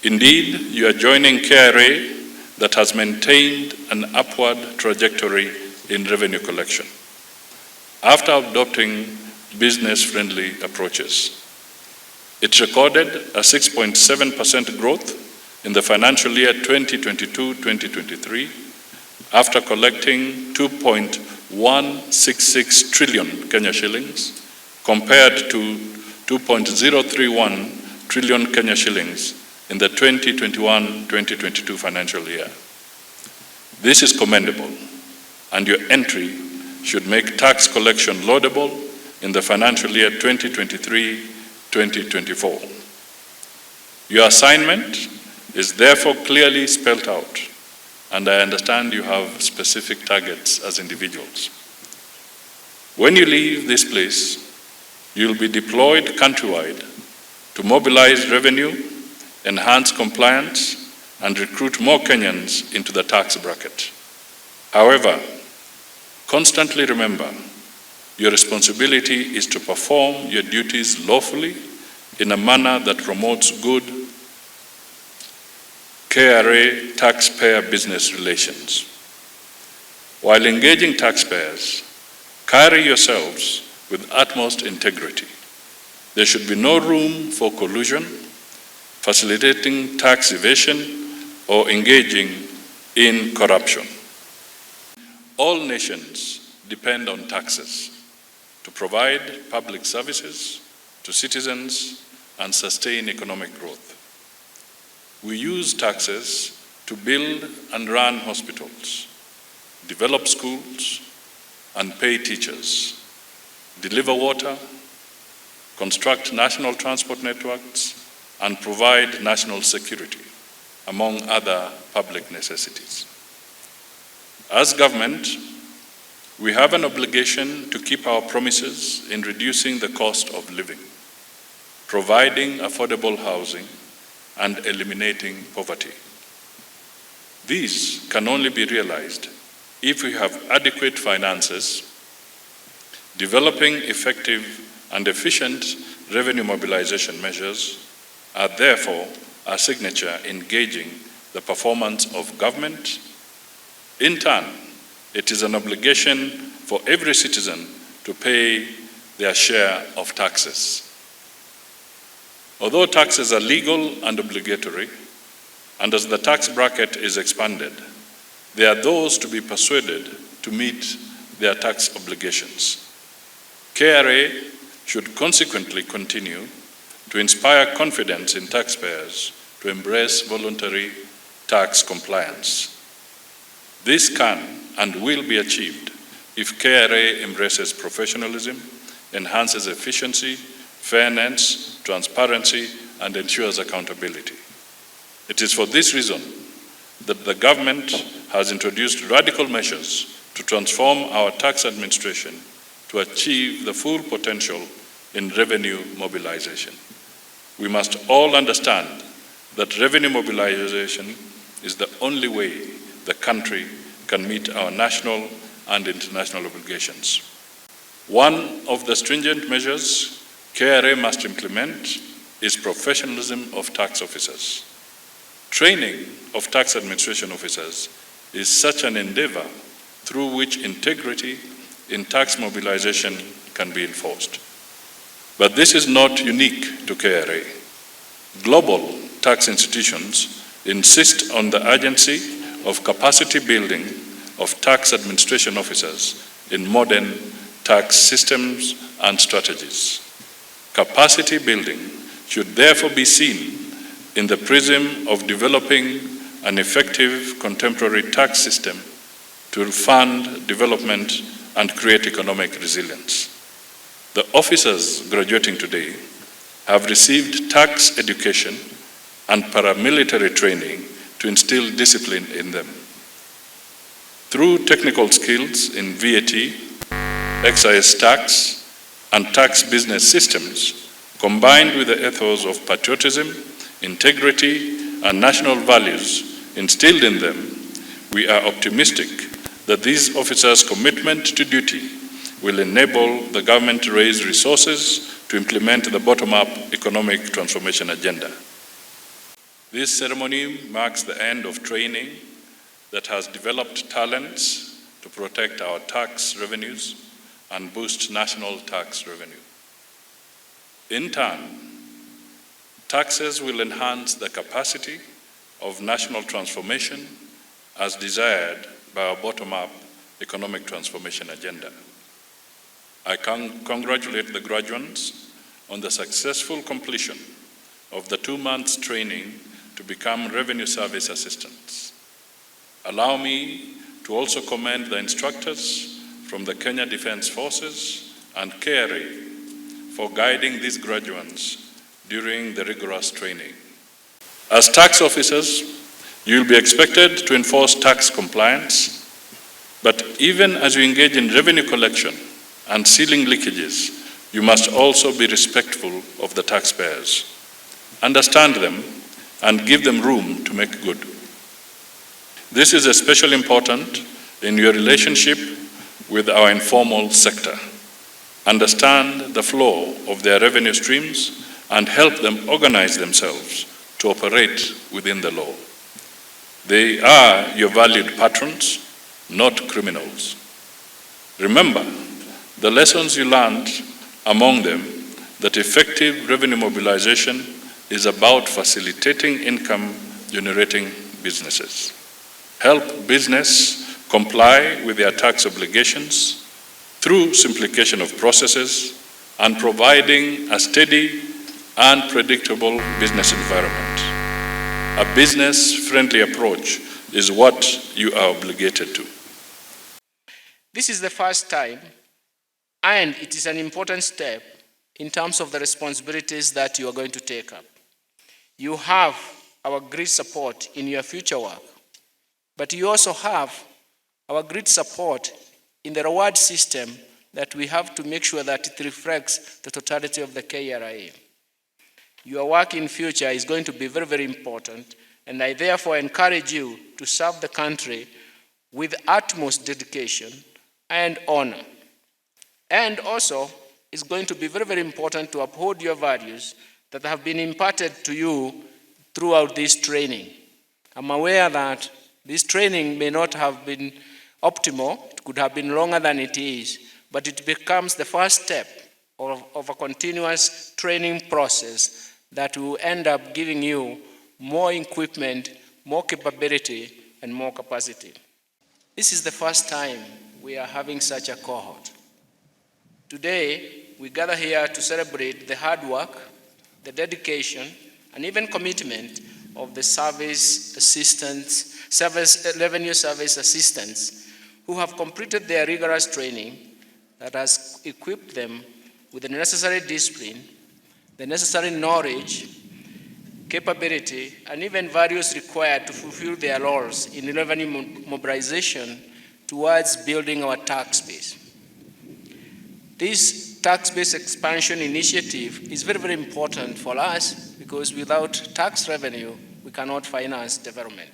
Indeed, you are joining KRA that has maintained an upward trajectory in revenue collection after adopting business-friendly approaches. It recorded a 6.7% growth in the financial year 2022-2023 after collecting 2.166 trillion Kenya shillings compared to 2.031 trillion Kenya shillings in the 2021-2022 financial year. This is commendable, and your entry should make tax collection laudable in the financial year 2023-2024. Your assignment is therefore clearly spelled out, and I understand you have specific targets as individuals. When you leave this place, you'll be deployed countrywide to mobilize revenue, enhance compliance, and recruit more Kenyans into the tax bracket. However, constantly remember, your responsibility is to perform your duties lawfully in a manner that promotes good KRA taxpayer-business relations. While engaging taxpayers, carry yourselves with utmost integrity. There should be no room for collusion, facilitating tax evasion, or engaging in corruption. All nations depend on taxes to provide public services to citizens and sustain economic growth. We use taxes to build and run hospitals, develop schools, and pay teachers, deliver water, construct national transport networks, and provide national security, among other public necessities. As government, we have an obligation to keep our promises in reducing the cost of living, providing affordable housing, and eliminating poverty. These can only be realized if we have adequate finances, developing effective and efficient revenue mobilization measures are therefore our signature in gauging the performance of government. In turn, it is an obligation for every citizen to pay their share of taxes. Although taxes are legal and obligatory, and as the tax bracket is expanded, there are those to be persuaded to meet their tax obligations. KRA should consequently continue to inspire confidence in taxpayers to embrace voluntary tax compliance. This can and will be achieved if KRA embraces professionalism, enhances efficiency, fairness, transparency, and ensures accountability. It is for this reason that the government has introduced radical measures to transform our tax administration to achieve the full potential in revenue mobilization. We must all understand that revenue mobilization is the only way the country can meet our national and international obligations. One of the stringent measures KRA must implement is professionalism of tax officers. Training of tax administration officers is such an endeavor through which integrity in tax mobilization can be enforced. But this is not unique to KRA. Global tax institutions insist on the urgency of capacity building of tax administration officers in modern tax systems and strategies. Capacity building should therefore be seen in the prism of developing an effective contemporary tax system to fund development and create economic resilience. The officers graduating today have received tax education and paramilitary training to instill discipline in them. Through technical skills in VAT, excise tax, and tax business systems, combined with the ethos of patriotism, integrity, and national values instilled in them, we are optimistic that these officers' commitment to duty will enable the government to raise resources to implement the bottom-up economic transformation agenda. This ceremony marks the end of training that has developed talents to protect our tax revenues and boost national tax revenue. In turn, taxes will enhance the capacity of national transformation as desired by our bottom-up economic transformation agenda. I congratulate the graduates on the successful completion of the 2 months training to become revenue service assistants. Allow me to also commend the instructors from the Kenya Defence Forces and KRA for guiding these graduates during the rigorous training. As tax officers, you will be expected to enforce tax compliance, but even as you engage in revenue collection and sealing leakages, you must also be respectful of the taxpayers. Understand them and give them room to make good. This is especially important in your relationship with our informal sector. Understand the flow of their revenue streams and help them organize themselves to operate within the law. They are your valued patrons, not criminals. Remember the lessons you learned, among them that effective revenue mobilization is about facilitating income-generating businesses. Help business comply with their tax obligations through simplification of processes and providing a steady and predictable business environment. A business-friendly approach is what you are obligated to. This is the first time, and it is an important step in terms of the responsibilities that you are going to take up. You have our great support in your future work, but you also have our great support in the reward system that we have to make sure that it reflects the totality of the KRA. Your work in future is going to be very, very important, and I therefore encourage you to serve the country with utmost dedication and honor. And also, it's going to be very, very important to uphold your values that have been imparted to you throughout this training. I'm aware that this training may not have been optimal, it could have been longer than it is, but it becomes the first step of a continuous training process that will end up giving you more equipment, more capability, and more capacity. This is the first time we are having such a cohort. Today, we gather here to celebrate the hard work, the dedication, and even commitment of the revenue service assistants who have completed their rigorous training that has equipped them with the necessary discipline, the necessary knowledge, capability, and even values required to fulfill their roles in revenue mobilization towards building our tax base. This tax-based expansion initiative is very, very important for us because without tax revenue, we cannot finance development.